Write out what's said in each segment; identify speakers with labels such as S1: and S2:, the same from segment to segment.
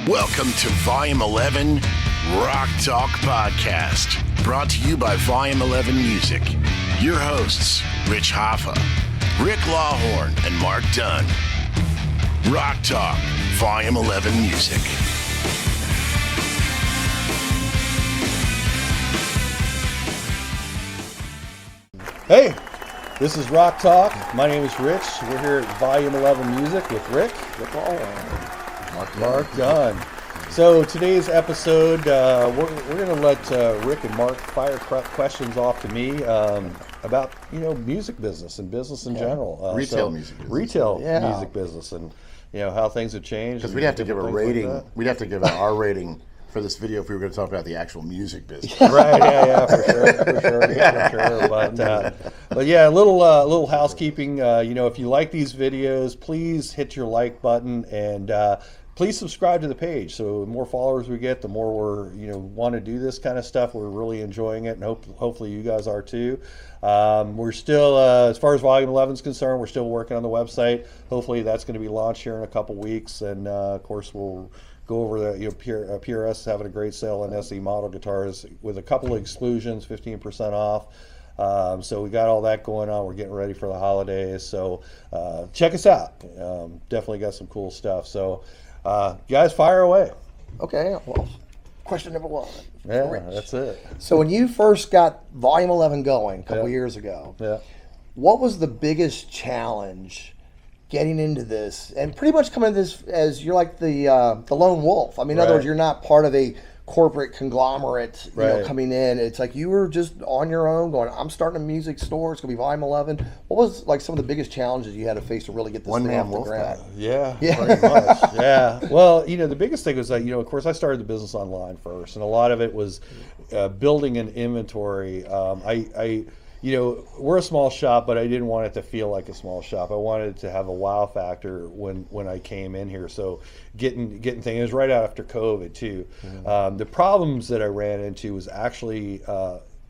S1: Welcome to Volume 11 Rock Talk Podcast, brought to you by Volume 11 Music. Your hosts, Rich Hoffa, Rick Lawhorn, and Mark Dunn. Rock Talk, Volume 11 Music.
S2: Hey, this is Rock Talk. My name is Rich. We're here at Volume 11 Music with Rick Lawhorn, Mark Dunn. So today's episode, we're going to let Rick and Mark fire questions off to me about music business and business in general.
S1: Retail music
S2: business, and how things have changed.
S1: Because we'd have to give a rating. We'd have to give our rating for this video if we were going to talk about the actual music business.
S2: Right? Yeah, for sure. But yeah, a little housekeeping. If you like these videos, please hit your like button and please subscribe to the page. So the more followers we get, the more we're want to do this kind of stuff. We're really enjoying it, and hopefully you guys are too. We're still, as far as Volume 11 is concerned, we're still working on the website. Hopefully that's going to be launched here in a couple weeks, and of course we'll go over the PRS having a great sale on SE model guitars with a couple of exclusions, 15% off. So we got all that going on. We're getting ready for the holidays. So check us out. Definitely got some cool stuff. So guys, fire away.
S3: Okay, well, question number one.
S2: Yeah, that's it.
S3: So when you first got Volume 11 going a couple years ago, what was the biggest challenge getting into this, and pretty much coming into this as you're like the lone wolf? I mean, in other words, you're not part of a corporate conglomerate, coming in. It's like you were just on your own going, I'm starting a music store. It's going to be Volume 11. What was like some of the biggest challenges you had to face to really get this thing off the ground?
S2: Yeah, pretty much. Yeah. Well, the biggest thing was that, of course, I started the business online first, and a lot of it was building an inventory. We're a small shop, but I didn't want it to feel like a small shop. I wanted it to have a wow factor when I came in here. So getting things, it was right after COVID too. The problems that I ran into was actually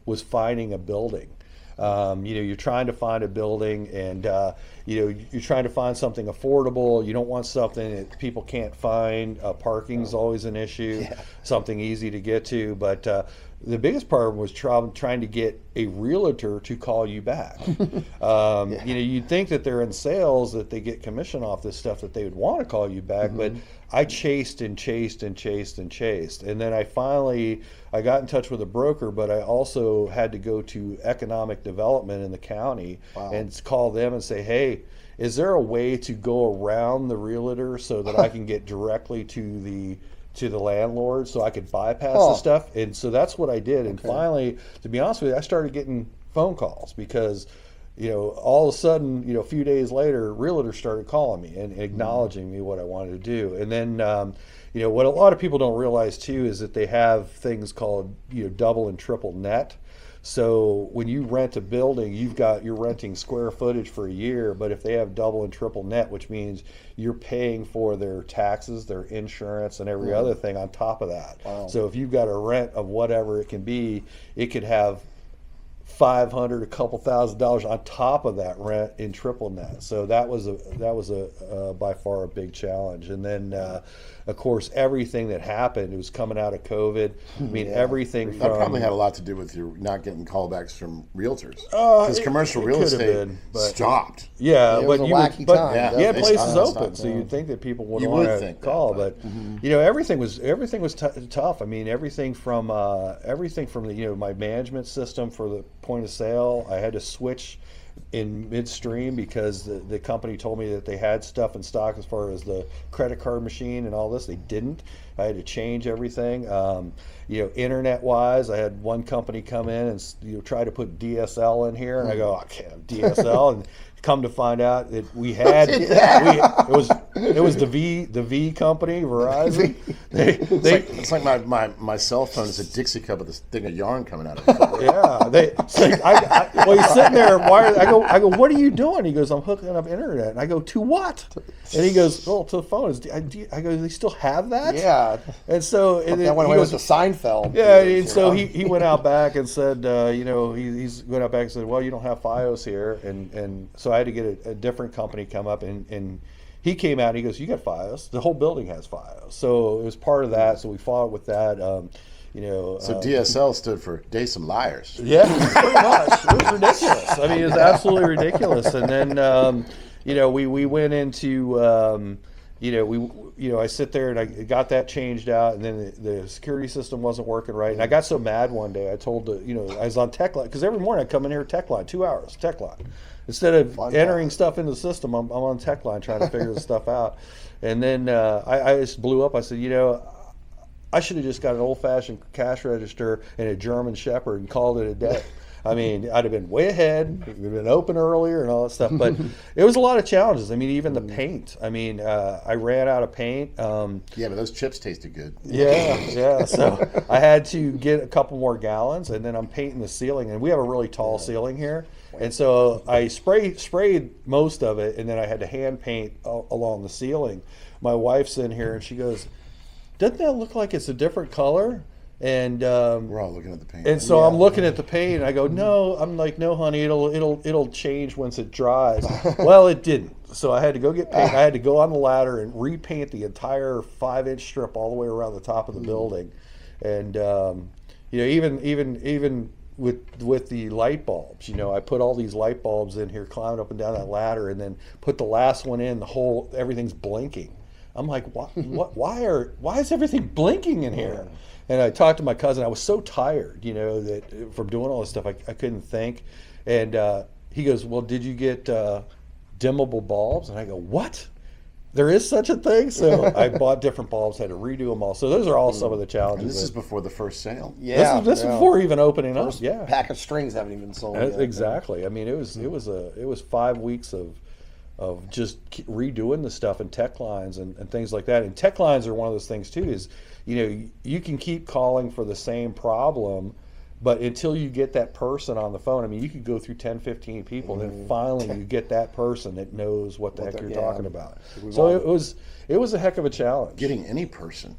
S2: was finding a building. You're trying to find a building, and you're trying to find something affordable. You don't want something that people can't find. Parking's always an issue. Something easy to get to, but the biggest problem was trying to get a realtor to call you back. You'd think that they're in sales, that they get commission off this stuff, that they would want to call you back, but I chased and chased. And then I got in touch with a broker, but I also had to go to economic development in the county and call them and say, hey, is there a way to go around the realtor so that I can get directly to the landlord, so I could bypass the stuff? And so that's what I did. And finally, to be honest with you, I started getting phone calls because all of a sudden, a few days later, realtors started calling me and acknowledging me what I wanted to do. And then what a lot of people don't realize too is that they have things called double and triple net. So when you rent a building, you're renting square footage for a year, but if they have double and triple net, which means you're paying for their taxes, their insurance, and every other thing on top of that. So if you've got a rent of whatever it can be, it could have $500, a couple $1,000 on top of that rent in triple net. So that was a by far a big challenge. And then of course everything that happened, it was coming out of COVID. I mean, everything from,
S1: that probably had a lot to do with you not getting callbacks from realtors, because commercial real estate stopped.
S2: Yeah,
S3: it was a wacky time.
S2: Places open, so you'd think that people would want to call, but everything was tough. I mean, everything from the my management system for the point of sale, I had to switch in midstream because the company told me that they had stuff in stock as far as the credit card machine and all this. They didn't. I had to change everything. Internet wise, I had one company come in and try to put DSL in here, and I go, I can't have DSL, and come to find out that we had it was the V company, Verizon.
S1: It's like my cell phone is a Dixie cup with this thing of yarn coming out of it.
S2: Yeah, he's sitting there. I go, what are you doing? He goes, I'm hooking up internet. And I go, to what? And he goes, to the phone. I go, do they still have that?
S3: Yeah.
S2: And so
S3: that went away with the Seinfeld.
S2: Yeah, and so he went out back and said, he's went out back and said, well, you don't have FiOS here, and so I had to get a different company come up and he came out and he goes, "You got FiOS. The whole building has FiOS." So it was part of that. So we fought with that.
S1: So DSL stood for Day Some Liars.
S2: Yeah, pretty much. It was ridiculous. I mean, it was absolutely ridiculous. And then, we went into, I sit there and I got that changed out, and then the security system wasn't working right. And I got so mad one day, I told I was on tech line, because every morning I come in here tech line, 2 hours, tech line. Instead of entering stuff into the system, I'm on tech line trying to figure this stuff out. And then I just blew up. I said, I should have just got an old-fashioned cash register and a German Shepherd and called it a day. I mean, I'd have been way ahead, we'd have been open earlier and all that stuff. But it was a lot of challenges. I mean, even the paint. I mean, I ran out of paint.
S1: Yeah, but those chips tasted good.
S2: Yeah. So I had to get a couple more gallons, and then I'm painting the ceiling. And we have a really tall ceiling here. And so I sprayed most of it, and then I had to hand paint along the ceiling. My wife's in here, and she goes, "Doesn't that look like it's a different color?" And
S1: we're all looking at the paint.
S2: And so I'm looking at the paint, and I go, "No." I'm like, "No, honey, it'll change once it dries." Well, it didn't. So I had to go get paint. I had to go on the ladder and repaint the entire 5-inch strip all the way around the top of the building. And even with the light bulbs, I put all these light bulbs in here, climbed up and down that ladder, and then put the last one in. Everything's blinking. I'm like, why is everything blinking in here? And I talked to my cousin. I was so tired, that from doing all this stuff, I couldn't think. And he goes, "Well, did you get dimmable bulbs?" And I go, "What? There is such a thing?" So I bought different bulbs, had to redo them all. So those are all some of the challenges.
S1: And this is before the first sale.
S3: Yeah,
S2: this is before even opening up. Yeah,
S3: pack of strings haven't even sold yet.
S2: Exactly. I mean, it was 5 weeks of just redoing the stuff in tech lines and things like that. And tech lines are one of those things too, is, you can keep calling for the same problem, but until you get that person on the phone, I mean, you could go through 10, 15 people, and then finally you get that person that knows what the heck you're talking about. So it was a heck of a challenge.
S1: Getting any person.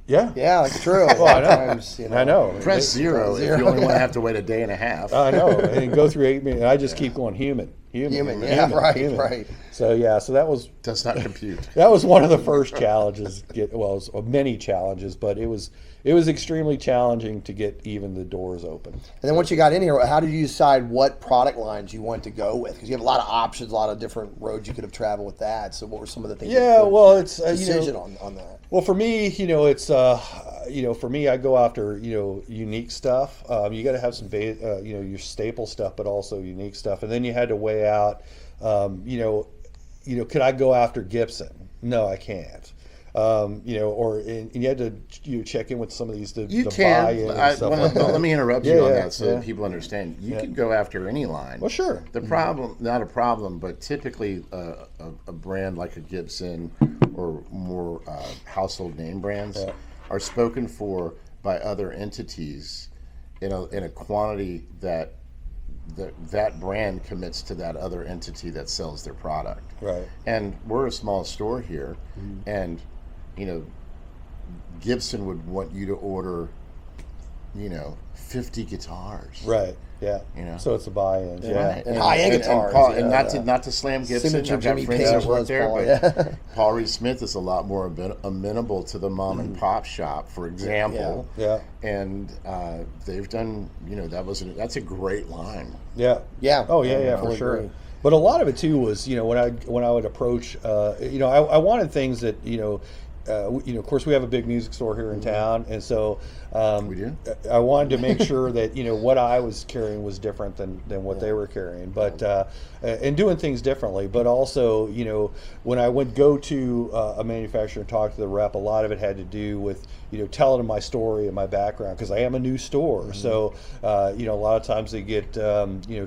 S2: Yeah.
S3: Yeah, that's true.
S2: Well, I know.
S1: Press zero if you only want to have to wait a day and a half.
S2: I know. And go through 8 minutes. I just keep going human.
S3: Right.
S2: So that was...
S1: Does not compute.
S2: That was one of the first challenges. It was many challenges, but it was extremely challenging to get even the doors open.
S3: And then once you got in here, how did you decide what product lines you wanted to go with? Because you have a lot of options, a lot of different roads you could have traveled with that. So what were some of the things?
S2: Yeah, well, it's
S3: decision on that.
S2: Well, for me, it's for me, I go after unique stuff. You got to have some your staple stuff, but also unique stuff. And then you had to weigh out, could I go after Gibson? No, I can't. And you had to check in with some of these
S1: you
S2: the
S1: can.
S2: buy-in and stuff like that.
S1: Let me interrupt you on that so that people understand. You can go after any line.
S2: Well, sure.
S1: The problem, not a problem, but typically a brand like a Gibson or more household name brands are spoken for by other entities in a quantity that brand commits to that other entity that sells their product.
S2: Right.
S1: And we're a small store here, and Gibson would want you to order 50 guitars.
S2: Right. Yeah. So it's a buy-in. Yeah.
S3: And high-end guitars.
S1: And not to slam Gibson.
S3: Signature
S1: I've got
S3: Jimmy
S1: friends that
S3: Page
S1: work there,
S3: Paul,
S1: but Paul Reed Smith is a lot more amenable to the mom and pop shop, for example.
S2: Yeah.
S1: And they've done. That's a great line.
S2: Yeah.
S3: Yeah.
S2: Oh yeah, for sure. Agree. But a lot of it too was, when I would approach, I wanted things that, of course we have a big music store here in town, and so
S1: we do.
S2: I wanted to make sure that what I was carrying was different than what they were carrying, but and doing things differently. But also, when I would go to a manufacturer and talk to the rep, a lot of it had to do with telling them my story and my background, because I am a new store. So a lot of times they get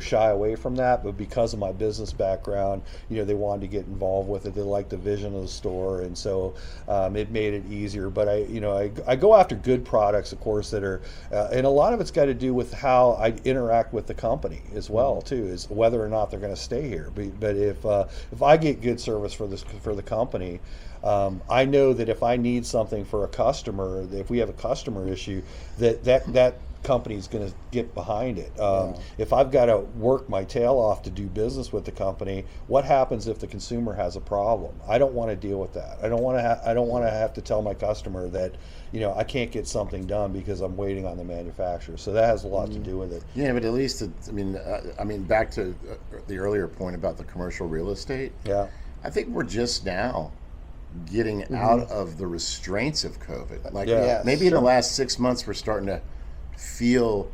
S2: shy away from that, but because of my business background, they wanted to get involved with it. They liked the vision of the store, and so it made it easier. But I go after good products, of course, that are and a lot of it's got to do with how I interact with the company as well too, is whether or not they're going to stay here. But if I get good service for the company, I know that if I need something for a customer, if we have a customer issue, that company's going to get behind it. If I've got to work my tail off to do business with the company, what happens if the consumer has a problem? I don't want to deal with that. I don't want to have to tell my customer that, I can't get something done because I'm waiting on the manufacturer. So that has a lot to do with it.
S4: Yeah, but at least back to the earlier point about the commercial real estate.
S2: Yeah,
S4: I think we're just now getting out of the restraints of COVID. Maybe in the last 6 months we're starting to feel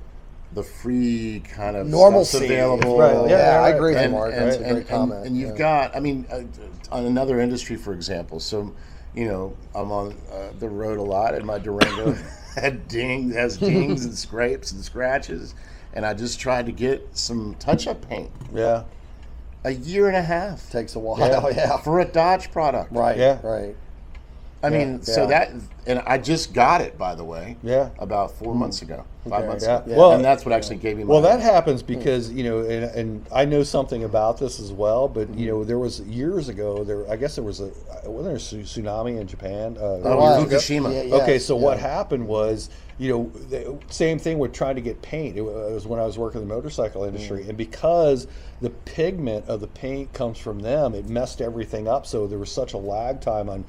S4: the free kind of
S3: normalcy
S4: available.
S3: Right. Yeah, I agree with Mark. That's a great comment.
S4: And you've got, on another industry, for example. So, I'm on the road a lot, and my Durango has dings and scrapes and scratches, and I just tried to get some touch-up paint.
S2: Yeah.
S4: A year and a half.
S3: Takes a while, yeah.
S4: For a Dodge product.
S3: Right,
S2: yeah.
S3: Right.
S4: So that, and I just got it, by the way.
S2: Yeah.
S4: About 4 months ago, 5 months
S2: Yeah.
S4: ago.
S2: Yeah. Well,
S4: and that's what actually gave me my.
S2: Well, that happens because, and I know something about this as well, but, there was years ago, I guess there was wasn't there a tsunami in Japan?
S4: Fukushima.
S3: Yeah,
S2: okay, so what happened was, the same thing with trying to get paint. It was when I was working in the motorcycle industry, and because the pigment of the paint comes from them, it messed everything up. So there was such a lag time on,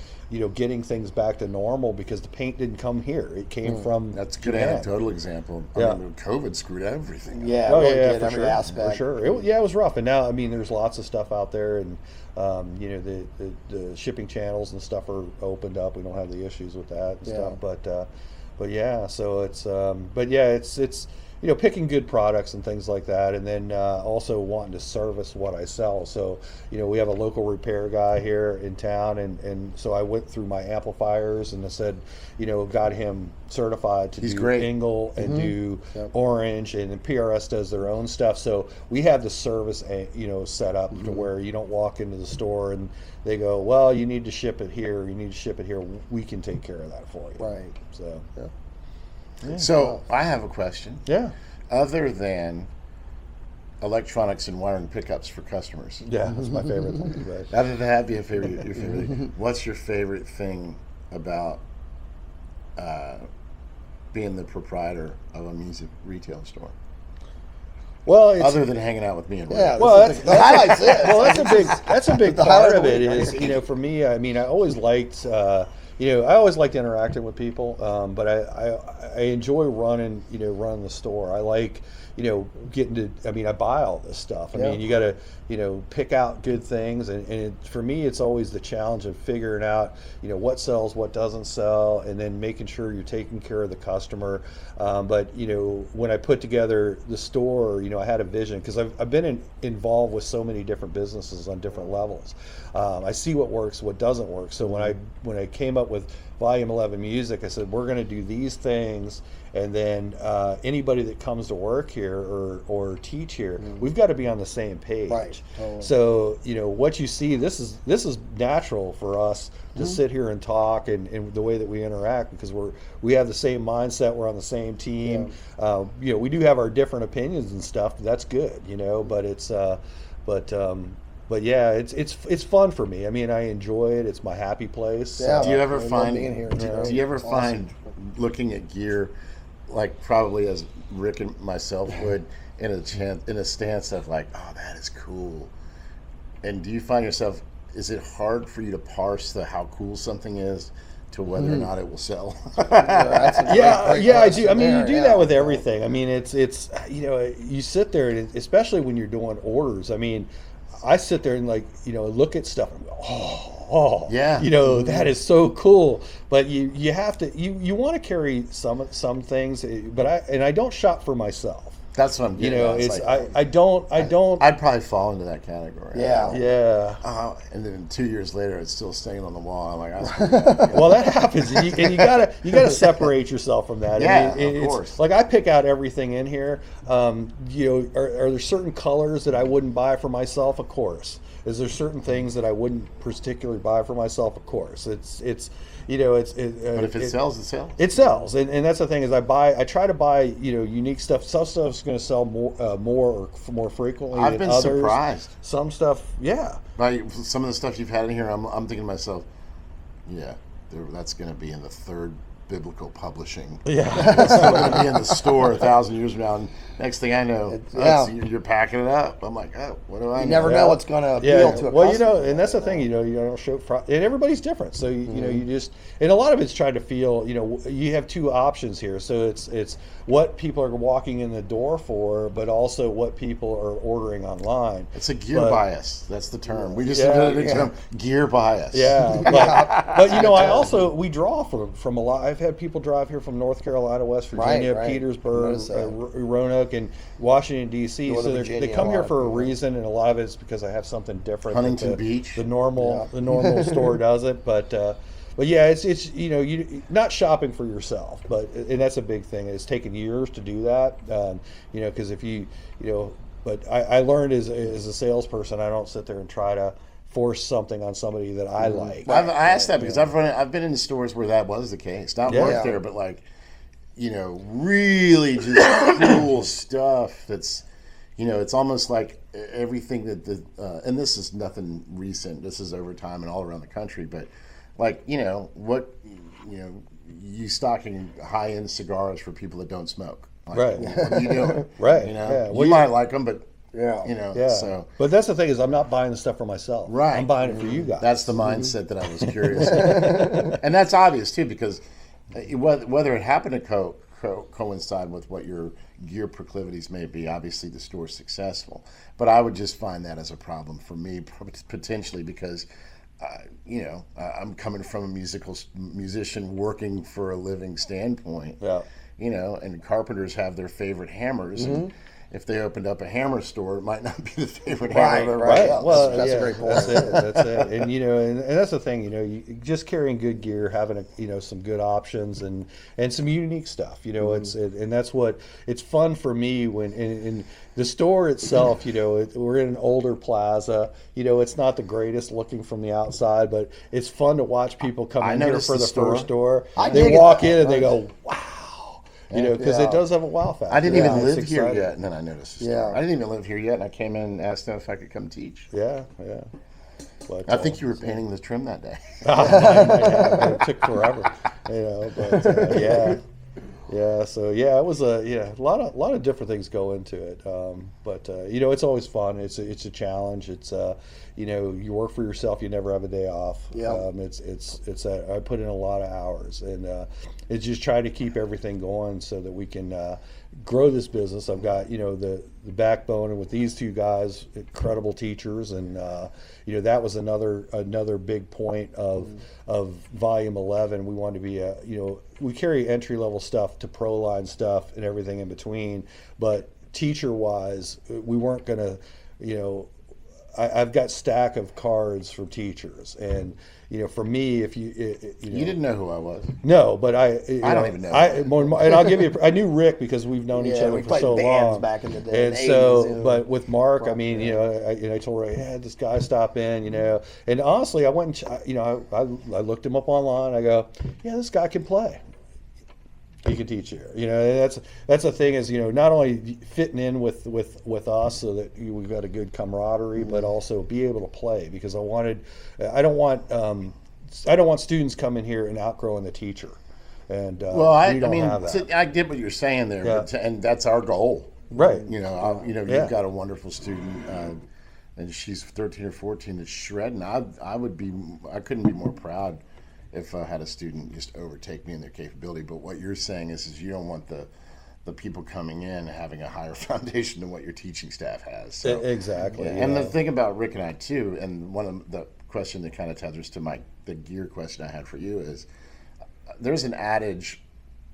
S2: getting things back to normal because the paint didn't come here. It came from
S4: That's a good
S2: Japan.
S4: anecdotal example.
S2: Yeah.
S4: COVID screwed everything up.
S3: Yeah,
S2: Oh,
S3: really
S2: yeah,
S3: did,
S2: for
S3: every
S2: sure.
S3: aspect.
S2: For sure. It was rough. And now, there's lots of stuff out there, and, the shipping channels and stuff are opened up. We don't have the issues with that and stuff. But yeah, so it's picking good products and things like that, and then also wanting to service what I sell. So, we have a local repair guy here in town, and so I went through my amplifiers and I said, got him certified to
S4: He's
S2: do
S4: great.
S2: Engle and do Orange, and then PRS does their own stuff. So we have the service, set up to where you don't walk into the store and they go, well, you need to ship it here. You need to ship it here. We can take care of that for you.
S3: Right.
S2: So.
S4: So I have a question.
S2: Yeah.
S4: Other than electronics and wiring pickups for customers.
S2: Yeah, that's my favorite thing. But
S4: Other than that, be your favorite. What's your favorite thing about being the proprietor of a music retail store?
S2: well, it's,
S4: Other than hanging out with me and Ray.
S3: Yeah,
S2: well,
S3: the highlights it.
S2: well, that's a big
S3: The
S2: part
S3: highlight
S2: of it.
S3: of
S2: Is
S3: it.
S2: for me. I always liked. I always liked interacting with people, but I enjoy running the store. I like getting to. I buy all this stuff. You got to pick out good things, and for me, it's always the challenge of figuring out what sells, what doesn't sell, and then making sure you're taking care of the customer. But when I put together the store, I had a vision because I've been involved with so many different businesses on different levels. I see what works, what doesn't work. So when I came up with Volume 11 Music, I said we're going to do these things, and then anybody that comes to work here or teach here, we've got to be on the same page.
S3: Right. Totally.
S2: So what you see, this is natural for us to sit here and talk and the way that we interact because we have the same mindset. We're on the same team.
S3: Yeah.
S2: We do have our different opinions and stuff. That's good, but it's but yeah, it's fun for me. I enjoy it. It's my happy place.
S3: Yeah.
S4: Do you ever
S3: I love
S4: find?
S3: being here.
S4: Do you ever
S3: Awesome.
S4: find looking at gear, like probably as Rick and myself would, in a stance of like, oh, that is cool. And do you find yourself? Is it hard for you to parse how cool something is to whether or not it will sell?
S2: Yeah, I do. You do
S3: Yeah.
S2: that with everything. It's you sit there and especially when you're doing orders. I sit there and look at stuff and go,
S4: Yeah.
S2: that is so cool. But you have to you want to carry some things, but I don't shop for myself.
S4: That's what I'm getting at.
S2: It's
S4: like,
S2: I don't.
S4: I'd probably fall into that category.
S3: Yeah.
S2: Yeah.
S4: And then 2 years later, it's still staying on the wall. I'm like, that's
S2: Well, that happens, and you gotta separate yourself from that.
S4: Yeah,
S2: it's
S4: of course.
S2: like I pick out everything in here. Are there certain colors that I wouldn't buy for myself? Of course. Is there certain things that I wouldn't particularly buy for myself? Of course. But
S4: if it sells, it sells.
S2: It sells, and that's the thing is I try to buy unique stuff. Some stuff's going to sell more frequently
S4: I've
S2: than
S4: been
S2: others.
S4: surprised.
S2: Some stuff, yeah.
S4: Like some of the stuff you've had in here, I'm thinking to myself, yeah, that's going to be in the third biblical publishing.
S2: Yeah.
S4: It's still going to be in the store 1,000 years from now. And next thing I know, you're packing it up. I'm like, oh, what do I know?
S3: You never know what's going to appeal to a
S2: well,
S3: customer.
S2: and that's the thing, you don't show, and everybody's different. So, you just, and a lot of it's trying to feel, you have two options here. So it's what people are walking in the door for, but also what people are ordering online.
S4: It's a gear bias. That's the term. We just invented the term gear bias.
S2: Yeah. But we draw from a lot. I've had people drive here from North Carolina, West Virginia, Petersburg, Roanoke, and Washington, D.C. So they come here for a reason, and a lot of it's because I have something different.
S4: Huntington Beach.
S2: The normal store doesn't, but yeah, it's you not shopping for yourself, and that's a big thing. It's taken years to do that, because if but I learned as a salesperson, I don't sit there and try to force something on somebody that I like.
S4: I asked that because I've been in stores where that was the case. Not work there, but really just cool stuff. That's it's almost like everything that and this is nothing recent. This is over time and all around the country. But you stocking high-end cigars for people that don't smoke.
S2: Right.
S4: What are you doing?
S2: Right.
S4: You might like them, but. So.
S2: But that's the thing is I'm not buying the stuff for myself.
S4: Right.
S2: I'm buying it for you guys.
S4: That's the mindset that I was curious about. And that's obvious, too, because whether it happened to coincide with what your gear proclivities may be, obviously the store's successful. But I would just find that as a problem for me, potentially, because, I'm coming from a musician working for a living standpoint. Yeah. And carpenters have their favorite hammers. And if they opened up a hammer store, it might not be the favorite hammer.
S2: Right. Well,
S3: that's a great point.
S2: That's it. And and that's the thing. You just carrying good gear, having some good options and some unique stuff. And that's what it's fun for me when in the store itself. We're in an older plaza. It's not the greatest looking from the outside, but it's fun to watch people come in here for the first store. They walk in and they go, wow. Because it does have a wow factor.
S4: I didn't even live here yet, and then I noticed the store.
S3: Yeah.
S4: I didn't even live here yet, and I came in and asked them if I could come teach.
S2: Yeah. But,
S4: I think you were painting the trim that day.
S2: It took forever, but yeah. So it was a lot of different things go into it. But it's always fun. It's a challenge. It's you work for yourself. You never have a day off.
S3: Yeah.
S2: I put in a lot of hours, and it's just trying to keep everything going so that we can grow this business. I've got the backbone, and with these two guys, incredible teachers, and that was another big point of Volume 11. We want to be we carry entry level stuff to pro line stuff and everything in between, but teacher wise, we weren't gonna I've got stack of cards for teachers, and for me, if you
S4: didn't know who I was.
S2: No, but I
S4: don't even know.
S2: And I'll give you. I knew Rick because we've known each other for so long.
S3: Back in the day,
S2: and so, but with Mark, I mean, I told her, this guy stop in, and honestly, I went and I looked him up online. I go, this guy can play. He can teach you. That's the thing is, not only fitting in with us so that we've got a good camaraderie, but also be able to play, because I don't want students coming here and outgrowing the teacher. And
S4: I get what you're saying there, and that's our goal.
S2: Right.
S4: You've got a wonderful student, and she's 13 or 14 that's shredding. I couldn't be more proud if I had a student just overtake me in their capability. But what you're saying is you don't want the people coming in having a higher foundation than what your teaching staff has. So,
S2: exactly.
S4: And the thing about Rick and I too, and one of the question that kind of tethers to the gear question I had for you is, there's an adage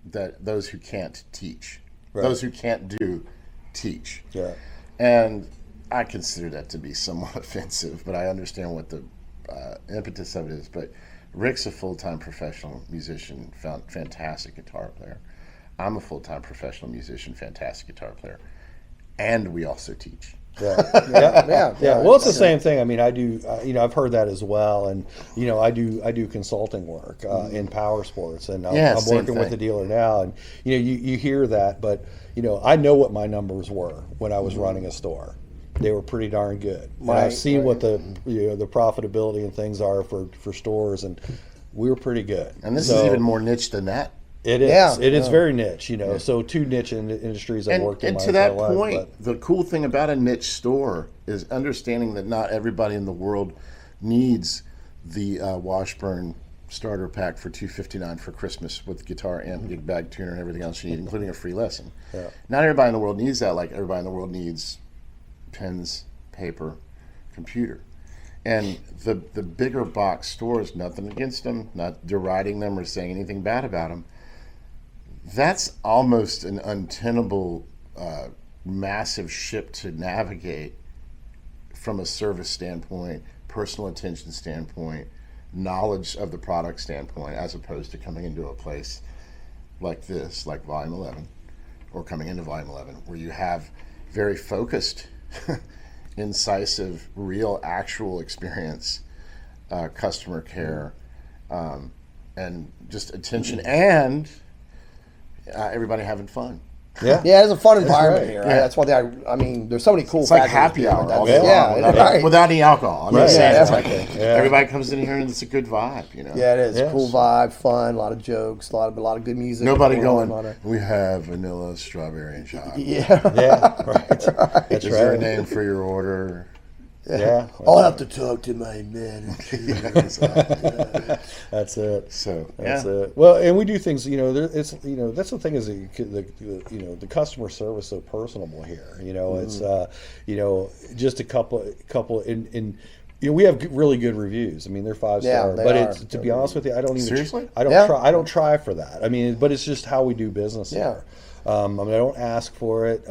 S4: that those who can't teach, those who can't do, teach. Yeah. And I consider that to be somewhat offensive, but I understand what the impetus of it is. But Rick's a full-time professional musician, fantastic guitar player. I'm a full-time professional musician, fantastic guitar player, and we also teach.
S2: Yeah. Well, it's the same thing. I mean, I do. I've heard that as well, and I do consulting work in power sports, and I'm working with a dealer now, and you hear that, but I know what my numbers were when I was running a store. They were pretty darn good. And I've seen what the the profitability and things are for stores, and we were pretty good.
S4: And this is even more niche than that.
S2: It is.
S3: Yeah,
S2: It is
S3: yeah.
S2: very niche, So two niche industries I've worked in.
S4: And
S2: my
S4: to that
S2: entire life,
S4: point, the cool thing about a niche store is understanding that not everybody in the world needs the Washburn starter pack for $259 for Christmas with guitar, amp, gig bag, tuner, and everything else you need, including a free lesson.
S2: Yeah.
S4: Not everybody in the world needs that. Like everybody in the world needs pens, paper, computer. And the bigger box stores, nothing against them, not deriding them or saying anything bad about them, that's almost an untenable, massive ship to navigate from a service standpoint, personal attention standpoint, knowledge of the product standpoint, as opposed to coming into a place like this, like Volume 11, or coming into Volume 11, where you have very focused, incisive, real, actual experience, customer care, and just attention, and everybody having fun.
S2: Yeah.
S3: Yeah, it's a fun environment
S2: right.
S3: here.
S4: Yeah.
S3: That's one thing. I mean, there's so many cool.
S4: It's like
S3: factors
S4: happy
S3: here,
S4: hour
S3: but
S4: all
S3: that's-
S4: day long
S3: Yeah,
S4: without,
S3: right.
S4: without any alcohol. I'm
S2: Right.
S4: just saying,
S3: Yeah,
S4: it's like
S3: definitely.
S4: everybody comes in here and it's a good vibe,
S3: Yeah, it is.
S2: Yes.
S3: Cool vibe, fun, a lot of jokes, a lot of good music.
S4: Nobody
S3: a
S4: going,
S3: lot of-
S4: we have vanilla, strawberry, and chocolate.
S3: Yeah.
S2: Yeah, right. That's
S4: Is there a
S2: right.
S4: name for your order?
S2: Yeah,
S3: I'll have to talk to my manager.
S2: that's it.
S4: So,
S2: That's
S4: yeah.
S2: it. Well, and we do things. It's that's the thing is the customer service so personable here. It's just a couple in. We have really good reviews. I mean, they're 5-star.
S3: they
S2: But
S3: are.
S2: it's to be honest with you, I don't even.
S4: Seriously?
S2: I don't
S3: Yeah.
S2: try. I don't try for that. I mean, but it's just how we do business
S3: Yeah.
S2: here. I don't ask for it.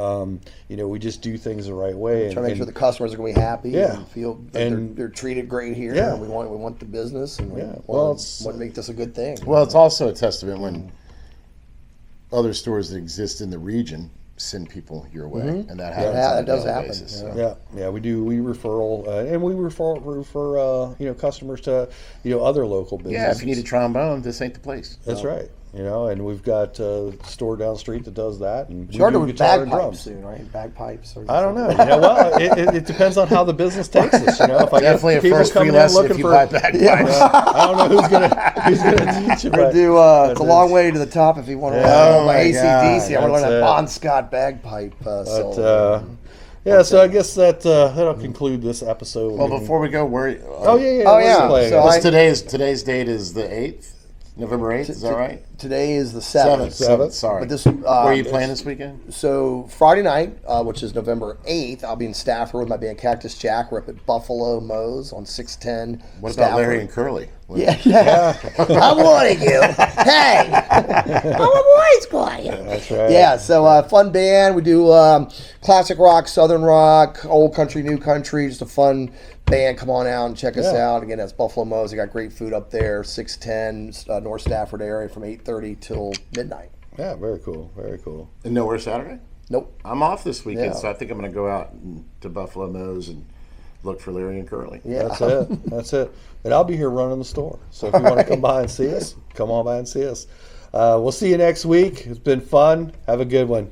S2: We just do things the right way.
S3: Try to make sure the customers are going to be happy
S2: Yeah.
S3: and feel that
S2: And-
S3: they're treated great here.
S2: Yeah.
S3: And we want the business and we
S2: Yeah. Well,
S3: want
S2: it's-
S3: to make this a good thing.
S4: Well, it's also a testament when other stores that exist in the region send people your way, and that happens.
S3: Yeah,
S4: on a
S3: that does
S4: daily
S3: happen.
S4: basis, so.
S2: Yeah, we do. We referral, and we refer customers to other local businesses.
S4: Yeah, if you need a trombone, this ain't the place.
S2: That's right. And we've got a store down the street that does that. And we
S3: Started
S2: do
S3: with
S2: guitar and
S3: bagpipes
S2: drums.
S3: soon, right? Bagpipes. Or
S2: I don't know. It depends on how the business takes us. If I
S4: Definitely
S2: get
S4: a
S2: people
S4: first free
S2: coming in
S4: lesson
S2: looking
S4: if you
S2: for,
S4: buy bagpipes.
S2: I don't know who's gonna teach you.
S3: We
S2: But
S3: do it's a long way to the top if you want to
S2: Yeah.
S3: learn
S4: Oh
S3: my
S4: my
S3: AC/DC. I want to
S2: That's
S3: learn that
S2: it.
S3: Bon Scott bagpipe solo.
S2: yeah, so I guess that'll conclude this episode.
S4: Well, before we go, where?
S2: Oh yeah.
S3: Oh,
S2: we're
S3: yeah.
S2: playing
S3: So
S2: it.
S3: I-
S4: Today's date is the 8th, November 8th. Is that right?
S3: Today is the 7th.
S2: Seventh.
S4: Sorry.
S3: But this,
S4: Where are you playing this weekend?
S3: So Friday night, which is November 8th, I'll be in Stafford with my band Cactus Jack. We're up at Buffalo Moe's on 610
S4: What
S3: Stafford.
S4: about Larry and Curly?
S3: Yeah. I'm warning you. Hey, I'm a voice choir.
S2: That's right.
S3: Yeah, so fun band. We do classic rock, southern rock, old country, new country. Just a fun band. Come on out and check us
S2: Yeah.
S3: out. Again, that's Buffalo Moe's. They got great food up there. 610 North Stafford area from 8:30 till midnight.
S2: Yeah, very cool. Very cool.
S4: And nowhere Saturday?
S3: Nope.
S4: I'm off this weekend,
S3: Yeah.
S4: so I think I'm going to go out to Buffalo Moe's and look for Larry and Curly.
S3: Yeah.
S2: That's it. That's it. And I'll be here running the store. So if you want to come by and see us, come on by and see us. We'll see you next week. It's been fun. Have a good one.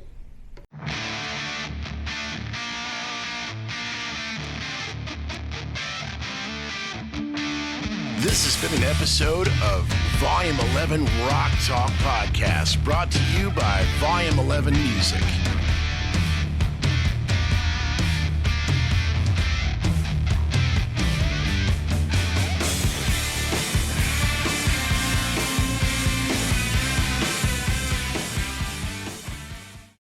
S1: This has been an episode of Volume 11 Rock Talk Podcast, brought to you by Volume 11 Music.